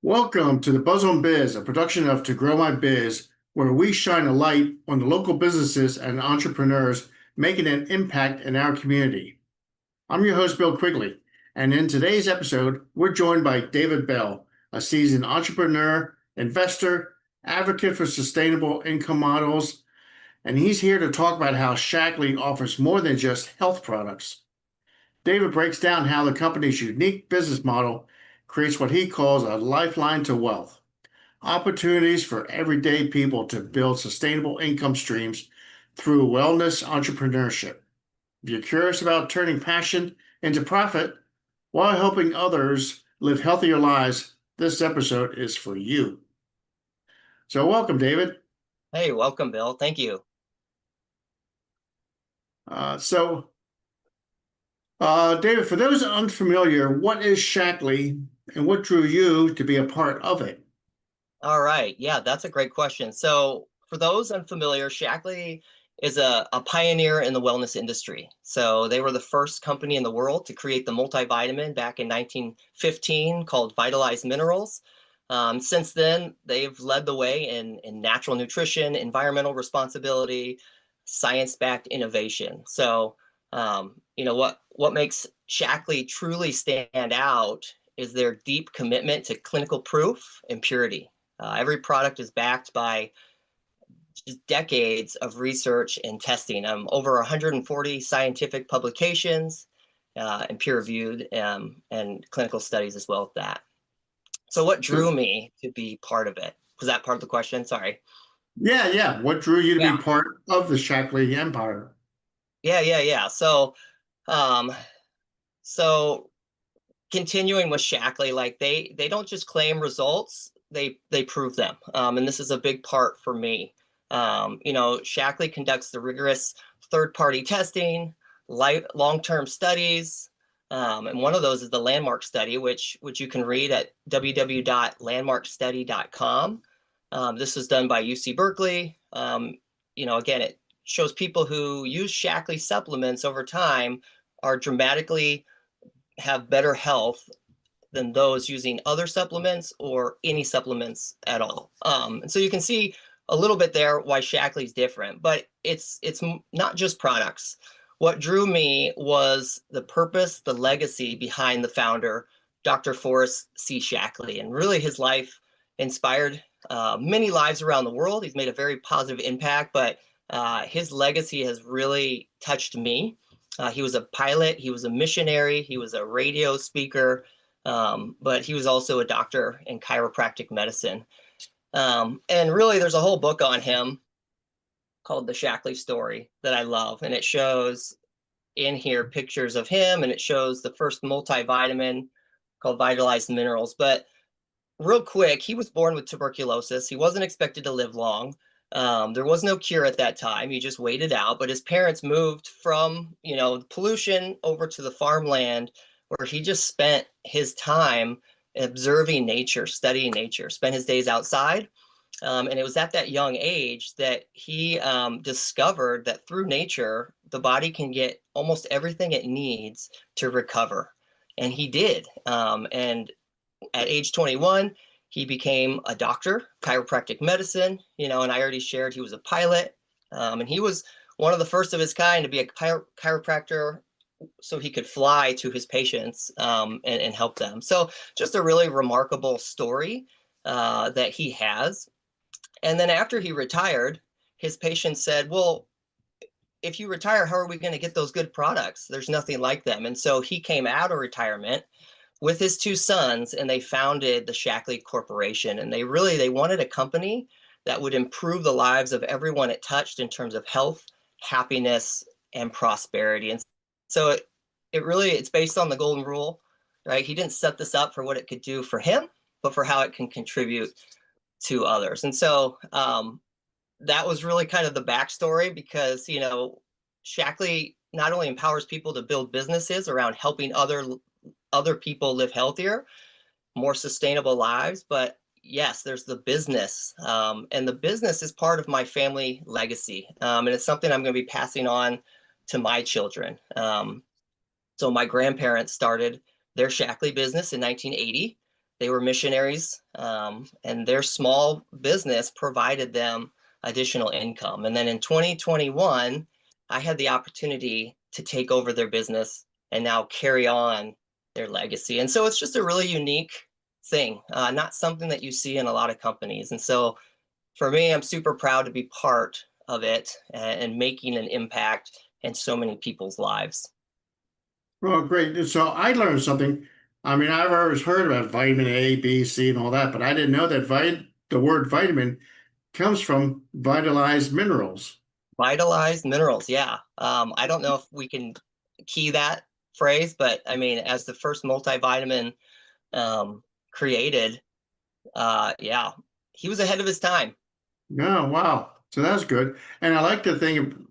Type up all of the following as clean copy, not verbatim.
Welcome to the Buzz on Biz, a production of To Grow My Biz, where we shine a light on the local businesses and entrepreneurs making an impact in our community. I'm your host, Bill Quigley, and in today's episode, we're joined by David Bell, a seasoned entrepreneur, investor, advocate for sustainable income models, and he's here to talk about how Shaklee offers more than just health products. David breaks down how the company's unique business model creates what he calls a lifeline to wealth, opportunities for everyday people to build sustainable income streams through wellness entrepreneurship. If you're curious about turning passion into profit while helping others live healthier lives, this episode is for you. So welcome, David. Hey, welcome, Bill. Thank you. David, for those unfamiliar, what is Shaklee and what drew you to be a part of it? All right. Yeah, that's a great question. So for those unfamiliar, Shaklee is a pioneer in the wellness industry. So they were the first company in the world to create the multivitamin back in 1915 called Vitalized Minerals. Since then, they've led the way in natural nutrition, environmental responsibility, science-backed innovation. So, what makes Shaklee truly stand out is their deep commitment to clinical proof and purity. Every product is backed by just decades of research and testing. Over 140 scientific publications and peer-reviewed and clinical studies as well as that. So what drew me to be part of it? Was that part of the question? Sorry. Yeah. What drew you to Yeah. be part of the Shaklee empire? Yeah. So continuing with Shaklee, like they don't just claim results, they prove them. And this is a big part for me. Shaklee conducts the rigorous third-party testing, long-term studies, and one of those is the landmark study, which you can read at www.landmarkstudy.com. This was done by UC Berkeley. Again, it shows people who use Shaklee supplements over time are dramatically have better health than those using other supplements or any supplements at all. And so you can see a little bit there why Shaklee is different, but it's not just products. What drew me was the purpose, the legacy behind the founder, Dr. Forrest C. Shaklee, and really his life inspired many lives around the world. He's made a very positive impact, but his legacy has really touched me. He was a pilot, he was a missionary, he was a radio speaker, but he was also a doctor in chiropractic medicine. And really, there's a whole book on him called The Shaklee Story that I love. And it shows in here pictures of him, and it shows the first multivitamin called Vitalized Minerals. But real quick, he was born with tuberculosis. He wasn't expected to live long. There was no cure at that time. He just waited out. But his parents moved from, pollution over to the farmland where he just spent his time observing nature, studying nature, spent his days outside. And it was at that young age that he discovered that through nature, the body can get almost everything it needs to recover. And he did. And at age 21, he became a doctor, chiropractic medicine, and I already shared he was a pilot. And he was one of the first of his kind to be a chiropractor so he could fly to his patients and help them. So just a really remarkable story that he has. And then after he retired, his patients said, well, if you retire, how are we going to get those good products? There's nothing like them. And so he came out of retirement with his two sons, and they founded the Shaklee Corporation. And they wanted a company that would improve the lives of everyone it touched in terms of health, happiness, and prosperity. And so it's based on the golden rule, right? He didn't set this up for what it could do for him, but for how it can contribute to others. And so that was really kind of the backstory, because, Shaklee not only empowers people to build businesses around helping other people live healthier, more sustainable lives, but yes, there's the business, and the business is part of my family legacy, and it's something I'm going to be passing on to my children. So my grandparents started their Shaklee business in 1980. They were missionaries, and their small business provided them additional income. And then in 2021, I had the opportunity to take over their business and now carry on their legacy. And so it's just a really unique thing, not something that you see in a lot of companies. And so for me, I'm super proud to be part of it and making an impact in so many people's lives. Well, great. So I learned something. I mean, I've always heard about vitamin A, B, C, and all that, but I didn't know that the word vitamin comes from vitalized minerals. Vitalized minerals, yeah. I don't know if we can key that phrase, but I mean, as the first multivitamin created, yeah, he was ahead of his time. Oh, wow. So that's good. And I like the thing,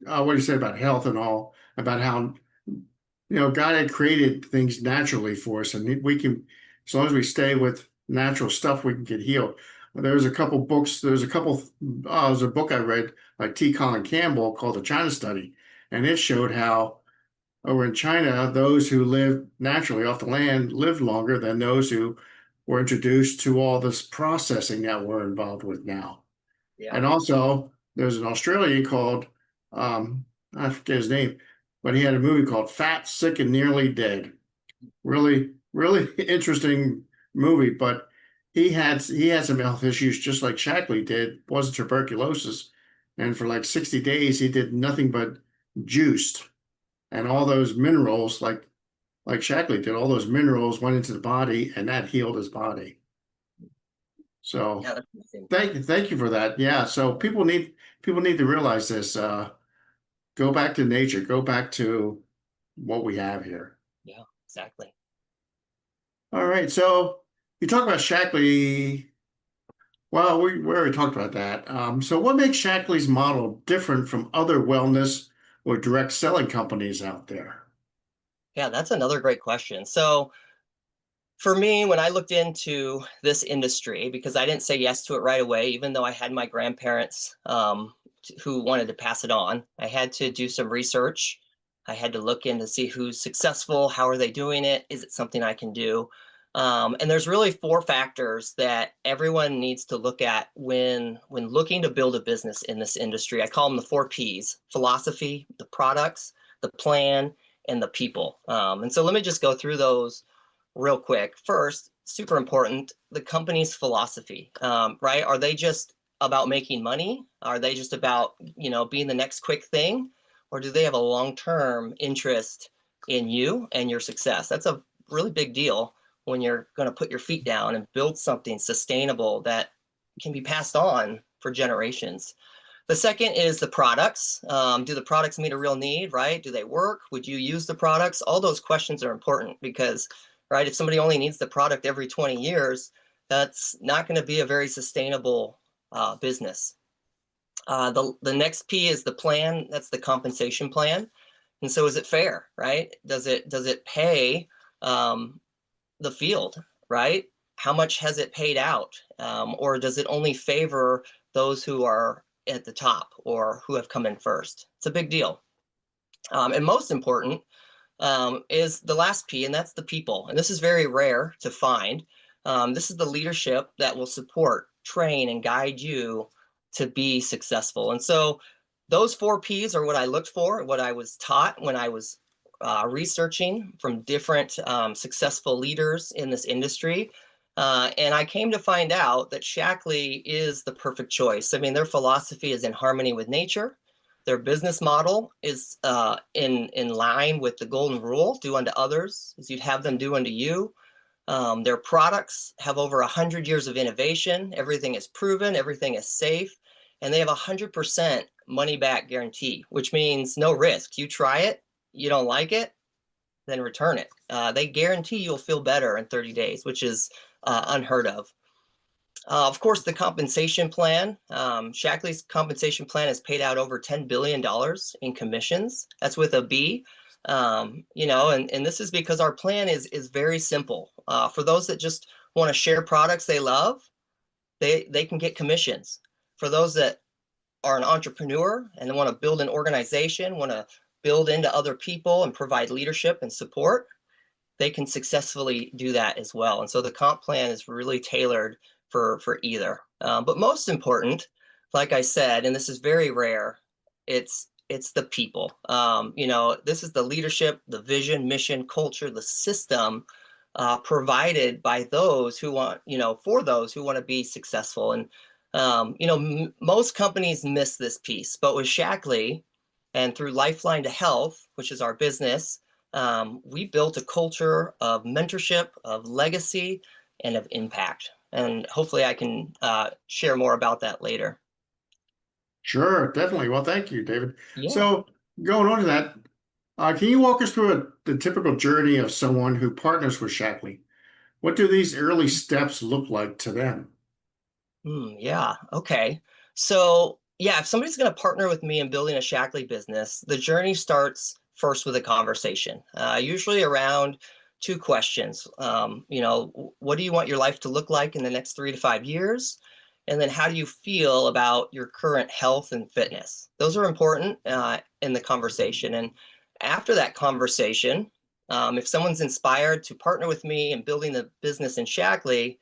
what you said about health and all, about how, God had created things naturally for us, and we can, as long as we stay with natural stuff, we can get healed. There's a couple books. There's a book I read by T. Colin Campbell called The China Study, and it showed how over in China, those who lived naturally off the land lived longer than those who were introduced to all this processing that we're involved with now. Yeah. And also, there's an Australian called, I forget his name, but he had a movie called Fat, Sick, and Nearly Dead. Really, really interesting movie, but he had some health issues just like Shaklee did, wasn't tuberculosis. And for like 60 days, he did nothing but juiced. And all those minerals, like Shaklee did, all those minerals went into the body and that healed his body. So Yeah, that's amazing. thank you for that. Yeah. So people need to realize this. Go back to nature. Go back to what we have here. Yeah, exactly. All right. So you talk about Shaklee. Well, we already talked about that. So what makes Shaklee's model different from other wellness or direct selling companies out there? Yeah, that's another great question. So for me, when I looked into this industry, because I didn't say yes to it right away, even though I had my grandparents who wanted to pass it on, I had to do some research. I had to look in to see who's successful, how are they doing it, is it something I can do? And there's really four factors that everyone needs to look at when looking to build a business in this industry. I call them the four Ps: philosophy, the products, the plan, and the people. And so let me just go through those real quick. First, super important, the company's philosophy, right? Are they just about making money? Are they just about, being the next quick thing? Or do they have a long-term interest in you and your success? That's a really big deal when you're going to put your feet down and build something sustainable that can be passed on for generations. The second is the products. Do the products meet a real need, right? Do they work? Would you use the products? All those questions are important because, right, if somebody only needs the product every 20 years, that's not going to be a very sustainable business. The next P is the plan. That's the compensation plan. And so is it fair, right? Does it pay the field, right? How much has it paid out? Or does it only favor those who are at the top or who have come in first? It's a big deal. And most important is the last P, and that's the people. And this is very rare to find. This is the leadership that will support, train, and guide you to be successful. And so those four Ps are what I looked for, what I was taught when I was researching from different successful leaders in this industry. And I came to find out that Shaklee is the perfect choice. I mean, their philosophy is in harmony with nature. Their business model is in line with the golden rule: do unto others as you'd have them do unto you. Their products have over 100 years of innovation. Everything is proven, everything is safe, and they have 100% money back guarantee, which means no risk. You try it, you don't like it, then return it. They guarantee you'll feel better in 30 days, which is unheard of. Of course, the compensation plan. Shaklee's compensation plan has paid out over $10 billion in commissions. That's with a B. And this is because our plan is very simple. For those that just want to share products they love, they can get commissions. For those that are an entrepreneur and want to build an organization, want to build into other people and provide leadership and support, they can successfully do that as well. And so the comp plan is really tailored for either. But most important, like I said, and this is very rare, it's the people. This is the leadership, the vision, mission, culture, the system provided by those who want, for those who want to be successful. And most companies miss this piece, but with Shaklee and through Lifeline2Health, which is our business, we built a culture of mentorship, of legacy, and of impact. And hopefully I can share more about that later. Sure, definitely. Well, thank you, David. Yeah. So going on to that, can you walk us through the typical journey of someone who partners with Shaklee? What do these early steps look like to them? Yeah. Okay. So yeah, if somebody's going to partner with me in building a Shaklee business, the journey starts first with a conversation, usually around two questions. What do you want your life to look like in the next 3 to 5 years? And then how do you feel about your current health and fitness? Those are important in the conversation. And after that conversation, if someone's inspired to partner with me in building the business in Shaklee,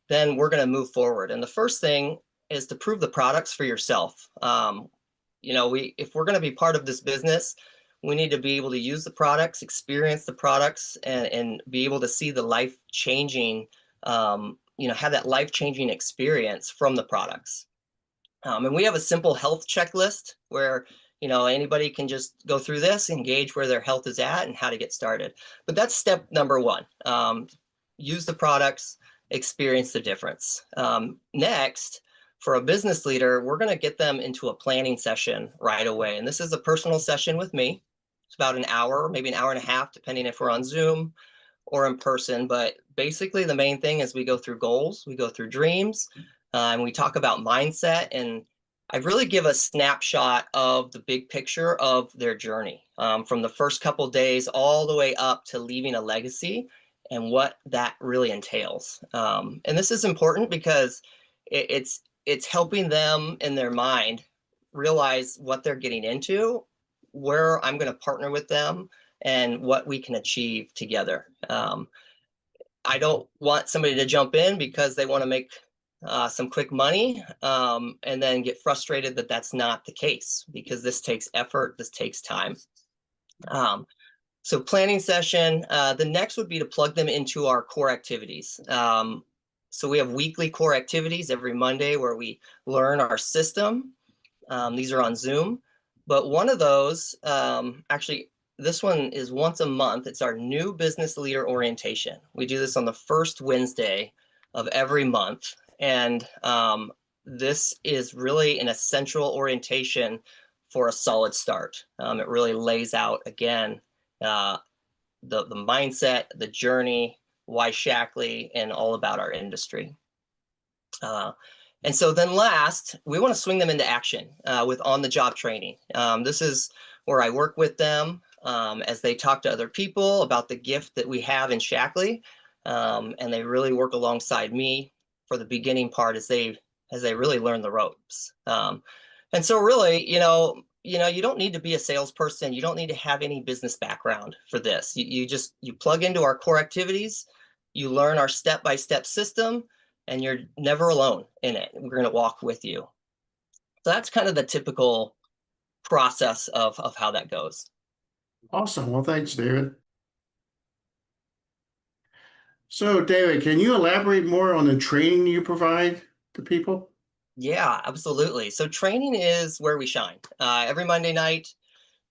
then we're going to move forward. And the first thing is to prove the products for yourself. If we're going to be part of this business, we need to be able to use the products, experience the products, and be able to see the life-changing, have that life-changing experience from the products. And we have a simple health checklist where anybody can just go through this, engage where their health is at, and how to get started. But that's step number one. Use the products, experience the difference. Next, for a business leader, we're going to get them into a planning session right away. And this is a personal session with me. It's about an hour, maybe an hour and a half, depending if we're on Zoom or in person. But basically, the main thing is we go through goals, we go through dreams, and we talk about mindset. And I really give a snapshot of the big picture of their journey, from the first couple of days all the way up to leaving a legacy and what that really entails. And this is important because it's helping them in their mind realize what they're getting into, where I'm going to partner with them, and what we can achieve together. I don't want somebody to jump in because they want to make some quick money and then get frustrated that that's not the case, because this takes effort, this takes time. So planning session, the next would be to plug them into our core activities. So we have weekly core activities every Monday where we learn our system. These are on Zoom, but one of those, actually, this one is once a month. It's our new business leader orientation. We do this on the first Wednesday of every month. And this is really an essential orientation for a solid start. It really lays out, again, the mindset, the journey, why Shaklee, and all about our industry. And so then last, we want to swing them into action with on-the-job training. This is where I work with them as they talk to other people about the gift that we have in Shaklee, and they really work alongside me for the beginning part as they really learn the ropes. And so really, you don't need to be a salesperson. You don't need to have any business background for this. You plug into our core activities, you learn our step-by-step system, and you're never alone in it. We're going to walk with you. So that's kind of the typical process of how that goes. Awesome. Well, thanks, David. So, David, can you elaborate more on the training you provide to people? Yeah, absolutely. So training is where we shine. Every Monday night,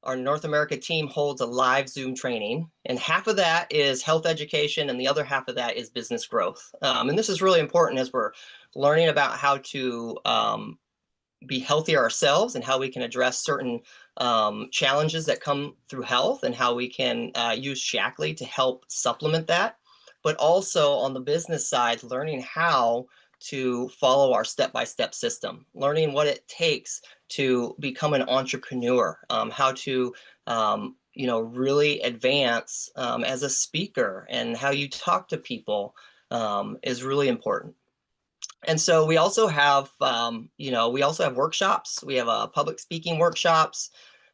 our North America team holds a live Zoom training, and half of that is health education, and the other half of that is business growth. And this is really important as we're learning about how to be healthier ourselves and how we can address certain challenges that come through health, and how we can use Shaklee to help supplement that. But also on the business side, learning how to follow our step-by-step system, learning what it takes to become an entrepreneur, how to really advance as a speaker, and how you talk to people is really important. And so we also have workshops. We have public speaking workshops.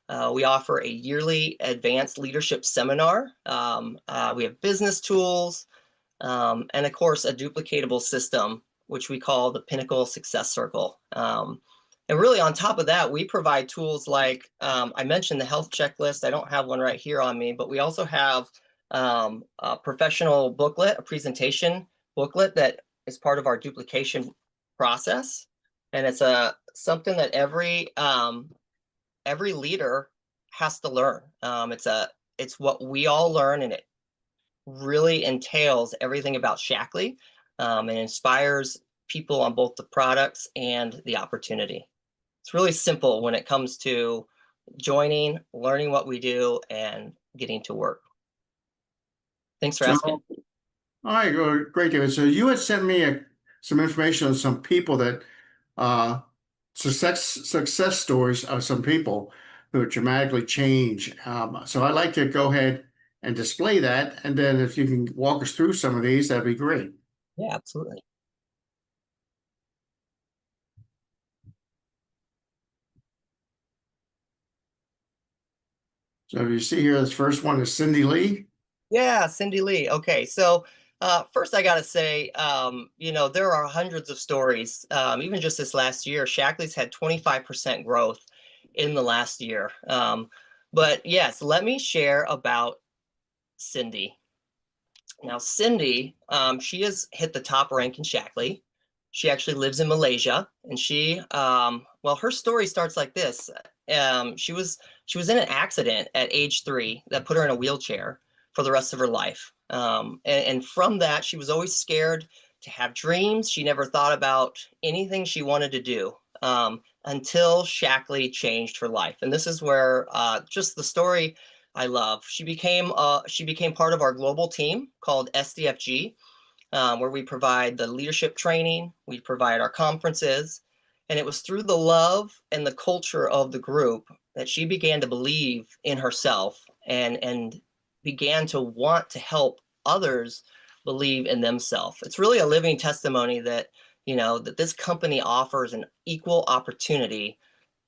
We offer a yearly advanced leadership seminar. We have business tools, and of course, a duplicatable system, which we call the Pinnacle Success Circle. And really on top of that, we provide tools like, I mentioned the health checklist. I don't have one right here on me, but we also have a professional booklet, a presentation booklet that is part of our duplication process. And it's something that every leader has to learn. It's what we all learn, and it really entails everything about Shaklee, and inspires people on both the products and the opportunity. It's really simple when it comes to joining, learning what we do, and getting to work. Thanks for So, asking. all right, great, David. So you had sent me some information on some people that success stories of some people who dramatically change. So I'd like to go ahead and display that, and then if you can walk us through some of these, that'd be great. Yeah, absolutely. So you see here, this first one is Cindy Lee. Yeah, Cindy Lee. Okay, so first I got to say, there are hundreds of stories. Even just this last year, Shaklee's had 25% growth in the last year. But yes, let me share about Cindy. Now, Cindy, she has hit the top rank in Shaklee. She actually lives in Malaysia, and well, her story starts like this. She was in an accident at age 3 that put her in a wheelchair for the rest of her life. And from that, she was always scared to have dreams. She never thought about anything she wanted to do, until Shaklee changed her life. And this is where just the story I love. She became part of our global team called SDFG, where we provide the leadership training, we provide our conferences, and it was through the love and the culture of the group that she began to believe in herself and began to want to help others believe in themselves. It's really a living testimony that that this company offers an equal opportunity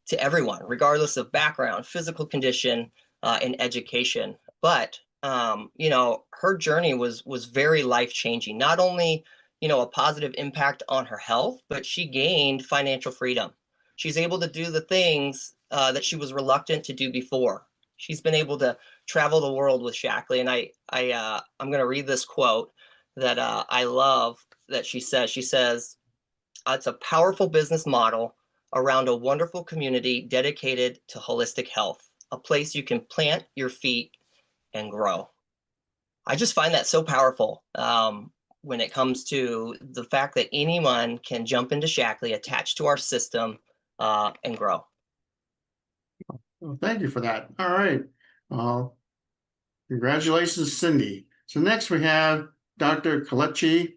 to everyone, regardless of background, physical condition, and education. But her journey was very life-changing. Not only a positive impact on her health, but she gained financial freedom. She's able to do the things that she was reluctant to do before. She's been able to travel the world with Shaklee, and I'm going to read this quote that I love that she says. She says, "It's a powerful business model around a wonderful community dedicated to holistic health, a place you can plant your feet and grow." I just find that so powerful, when it comes to the fact that anyone can jump into Shaklee, attach to our system, and grow. Well, thank you for that. All right. Congratulations, Cindy. So next we have Dr. Kalechi,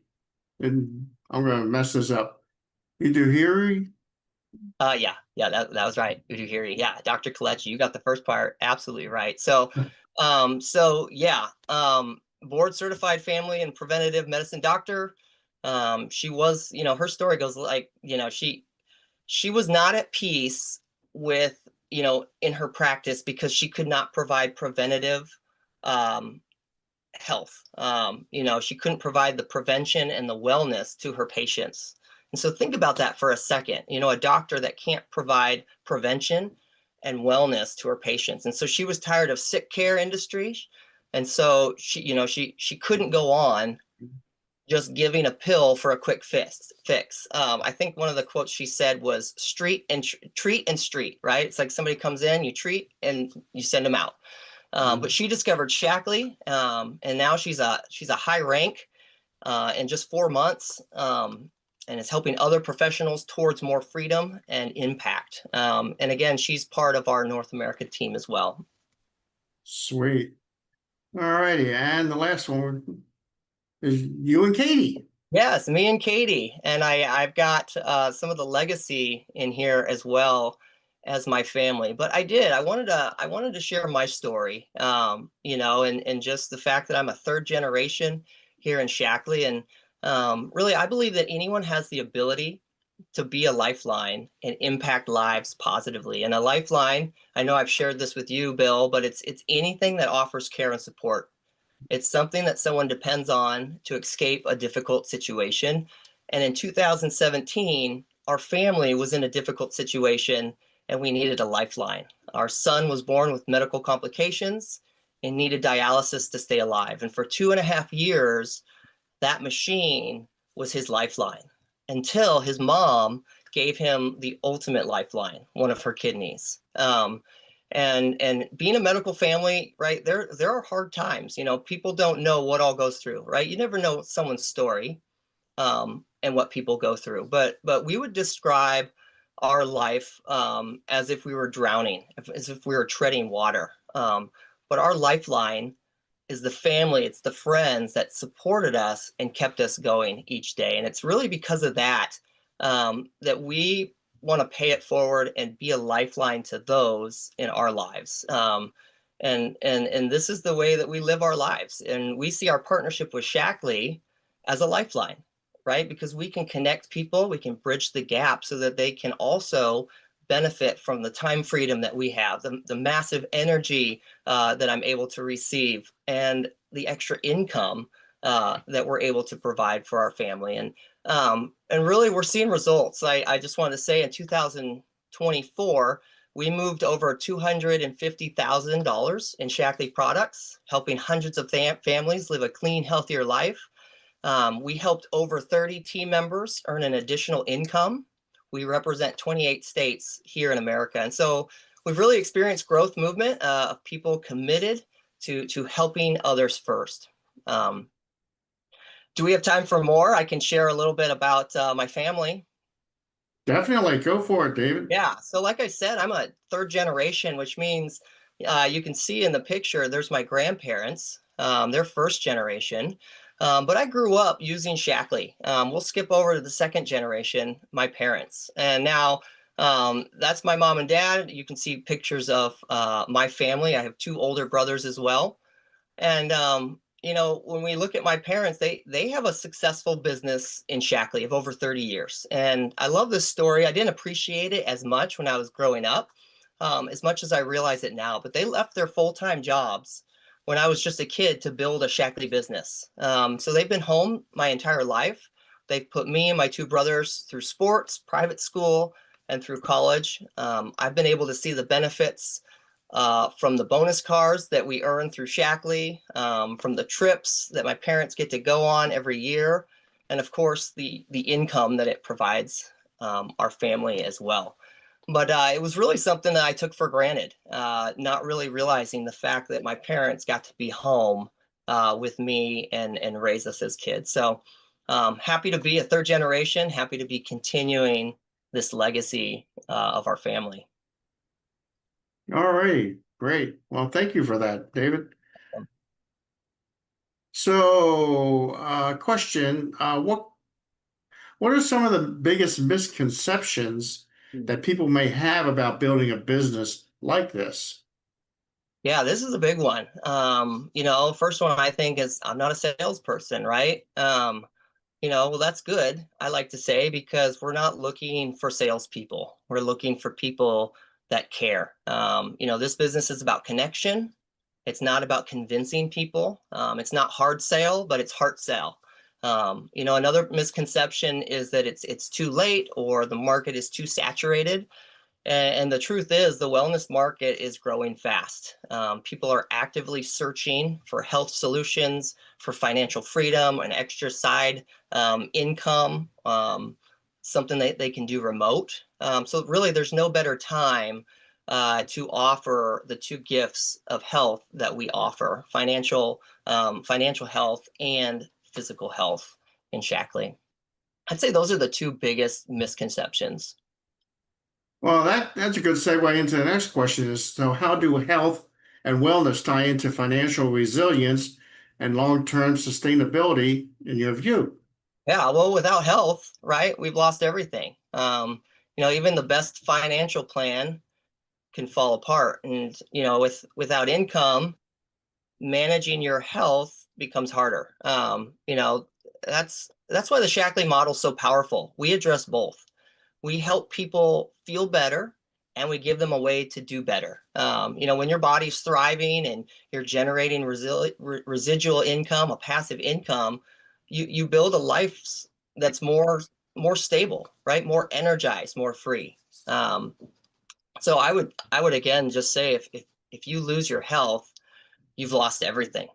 and I'm going to mess this up. Iduhiri. Yeah, that was right. Uduhiri. Yeah, Dr. Kalechi, you got the first part absolutely right. So yeah, board certified family and preventative medicine doctor. She was, her story goes like, she was not at peace with, in her practice because she could not provide preventative health. She couldn't provide the prevention and the wellness to her patients. And so think about that for a second, a doctor that can't provide prevention and wellness to her patients. And so she was tired of sick care industry. And so she couldn't go on just giving a pill for a quick fix. I think one of the quotes she said was treat and street, right? It's like somebody comes in, you treat and you send them out. But she discovered Shaklee, and now she's a high rank in just 4 months, and is helping other professionals towards more freedom and impact. And again, she's part of our North America team as well. Sweet. All righty. And the last one is you and Katie. Yes, me and Katie, and I've got some of the legacy in here as well as my family. But I wanted to share my story, and just the fact that I'm a third generation here in Shaklee, and really I believe that anyone has the ability to be a lifeline and impact lives positively. And a lifeline, I know I've shared this with you, Bill, but it's anything that offers care and support. It's something that someone depends on to escape a difficult situation. And in 2017, our family was in a difficult situation and we needed a lifeline. Our son was born with medical complications and needed dialysis to stay alive. And for 2.5 years, that machine was his lifeline until his mom gave him the ultimate lifeline, one of her kidneys. And being a medical family, right, there are hard times. You know, people don't know what all goes through, right? You never know someone's story, and what people go through. But we would describe our life as if we were drowning, as if we were treading water. But our lifeline is the family, it's the friends that supported us and kept us going each day. And it's really because of that that we want to pay it forward and be a lifeline to those in our lives. And this is the way that we live our lives. And we see our partnership with Shaklee as a lifeline, right? Because we can connect people, we can bridge the gap so that they can also benefit from the time freedom that we have, the massive energy that I'm able to receive, and the extra income that we're able to provide for our family. And really, we're seeing results. I just wanted to say in 2024, we moved over $250,000 in Shaklee products, helping hundreds of families live a clean, healthier life. We helped over 30 team members earn an additional income. We represent 28 states here in America. And so we've really experienced growth movement of people committed to helping others first. Do we have time for more? I can share a little bit about my family. Definitely. Go for it, David. Yeah, so like I said, I'm a third generation, which means you can see in the picture, there's my grandparents. They're first generation. But I grew up using Shaklee. We'll skip over to the second generation, my parents. And now that's my mom and dad. You can see pictures of my family. I have two older brothers as well. And you know, when we look at my parents, they have a successful business in Shaklee of over 30 years. And I love this story. I didn't appreciate it as much when I was growing up, as much as I realize it now. But they left their full-time jobs when I was just a kid to build a Shaklee business. So they've been home my entire life. They've put me and my two brothers through sports, private school, and through college. I've been able to see the benefits from the bonus cars that we earn through Shaklee, from the trips that my parents get to go on every year, and of course the income that it provides our family as well. But it was really something that I took for granted, not really realizing the fact that my parents got to be home with me and raise us as kids. So happy to be a third generation, happy to be continuing this legacy of our family. All right. Great. Well, thank you for that, David. So, question, what are some of the biggest misconceptions that people may have about building a business like this? Yeah, this is a big one. You know, first one I think is I'm not a salesperson, right? Well, that's good, I like to say, because we're not looking for salespeople. We're looking for people that care. This business is about connection. It's not about convincing people. It's not hard sale, but it's heart sale. Another misconception is that it's too late or the market is too saturated. And the truth is, the wellness market is growing fast. People are actively searching for health solutions, for financial freedom, an extra side income, something that they can do remote. So really, there's no better time to offer the two gifts of health that we offer: financial health and physical health in Shaklee. I'd say those are the two biggest misconceptions. Well, that's a good segue into the next question is, so how do health and wellness tie into financial resilience and long-term sustainability in your view? Yeah, well, without health, right, we've lost everything. Even the best financial plan can fall apart. And, without income, managing your health becomes harder. That's why the Shaklee model is so powerful. We address both. we help people feel better and we give them a way to do better. When your body's thriving and you're generating residual income, a passive income, you build a life that's more stable, right? More energized, more free. Um, so I would again just say if you lose your health, you've lost everything.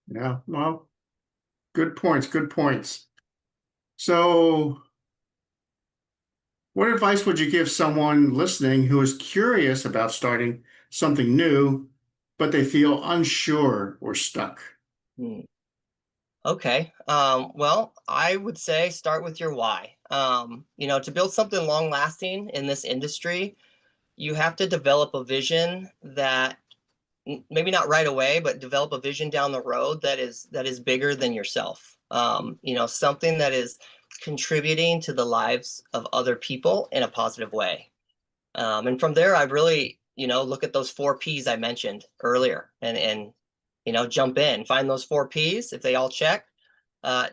Yeah, well, good points, good points. So, what advice would you give someone listening who is curious about starting something new, but they feel unsure or stuck? Hmm. Okay. Well, I would say start with your why. To build something long lasting in this industry, you have to develop a vision that maybe not right away, but develop a vision down the road that is bigger than yourself. Something that is contributing to the lives of other people in a positive way. And from there, I really, look at those 4 Ps I mentioned earlier and jump in, find those 4 Ps. If they all check,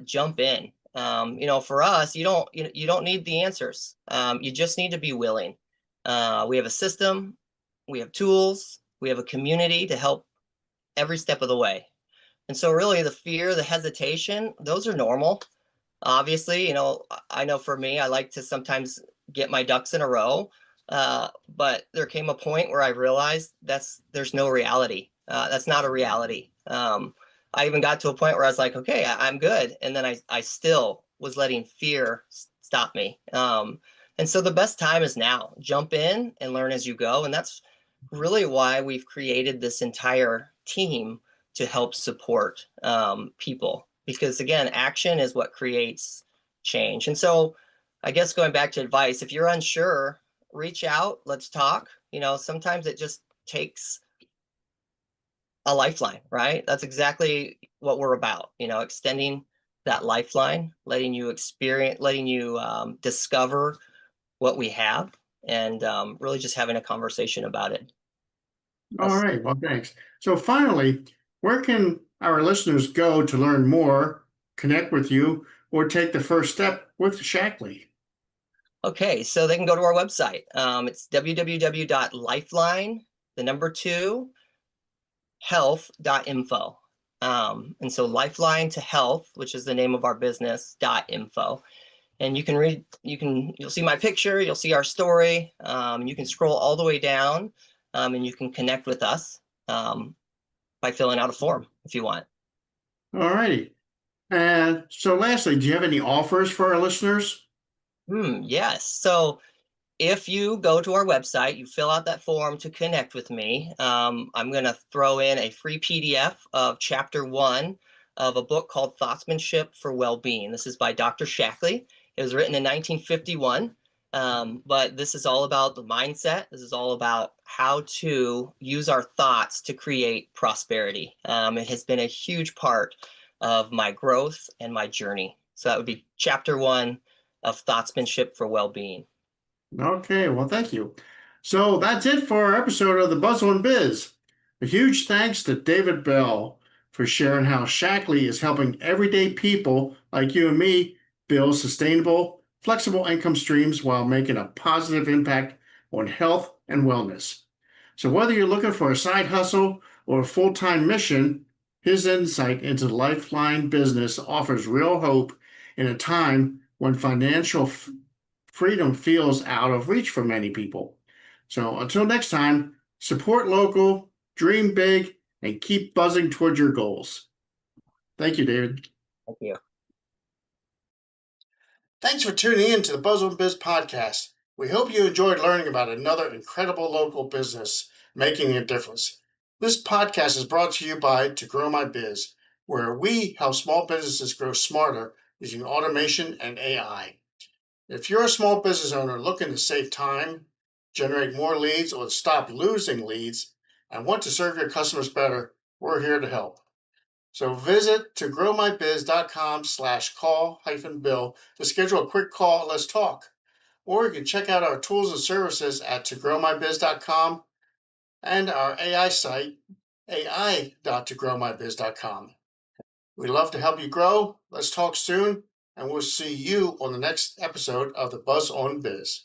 jump in. For us, you don't need the answers. You just need to be willing. We have a system, we have tools, we have a community to help every step of the way. And so really the fear, the hesitation, those are normal. Obviously, I know for me, I like to sometimes get my ducks in a row. But there came a point where I realized there's no reality. That's not a reality. I even got to a point where I was like, okay, I'm good. And then I still was letting fear stop me. And so the best time is now. Jump in and learn as you go. And that's really why we've created this entire team to help support people. Because again, action is what creates change. And so I guess going back to advice, if you're unsure, reach out, let's talk. Sometimes it just takes a lifeline, right? That's exactly what we're about, extending that lifeline, letting you experience, letting you discover what we have, and really just having a conversation about it. All That's right, well, thanks. So, finally, where can our listeners go to learn more, connect with you, or take the first step with Shaklee? okay. So they can go to our website. It's www.lifeline, the number 2, health.info. And so Lifeline to Health, which is the name of our business, .info. And you'll see my picture, you'll see our story. You can scroll all the way down, and you can connect with us by filling out a form if you want. All righty. And so, lastly, do you have any offers for our listeners? Yes. So if you go to our website, you fill out that form to connect with me, I'm going to throw in a free PDF of chapter 1 of a book called Thoughtsmanship for Well-Being. This is by Dr. Shaklee. It was written in 1951, but this is all about the mindset. This is all about how to use our thoughts to create prosperity. It has been a huge part of my growth and my journey. So that would be chapter 1 of Thoughtsmanship for Well-Being. Okay, well, thank you. So that's it for our episode of the Bustle and Biz. A huge thanks to David Bell for sharing how Shaklee is helping everyday people like you and me build sustainable, flexible income streams while making a positive impact on health and wellness. So whether you're looking for a side hustle or a full-time mission, his insight into the Lifeline business offers real hope in a time when financial freedom feels out of reach for many people. So until next time, support local, dream big, and keep buzzing toward your goals. Thank you, David. Thank you. Thanks for tuning in to the Buzz on Biz podcast. We hope you enjoyed learning about another incredible local business making a difference. This podcast is brought to you by To Grow My Biz, where we help small businesses grow smarter using automation and AI. If you're a small business owner looking to save time, generate more leads, or stop losing leads, and want to serve your customers better, we're here to help. So visit togrowmybiz.com/call-bill to schedule a quick call and let's talk. Or you can check out our tools and services at togrowmybiz.com and our AI site, ai.togrowmybiz.com. We'd love to help you grow. Let's talk soon. and we'll see you on the next episode of the Buzz on Biz.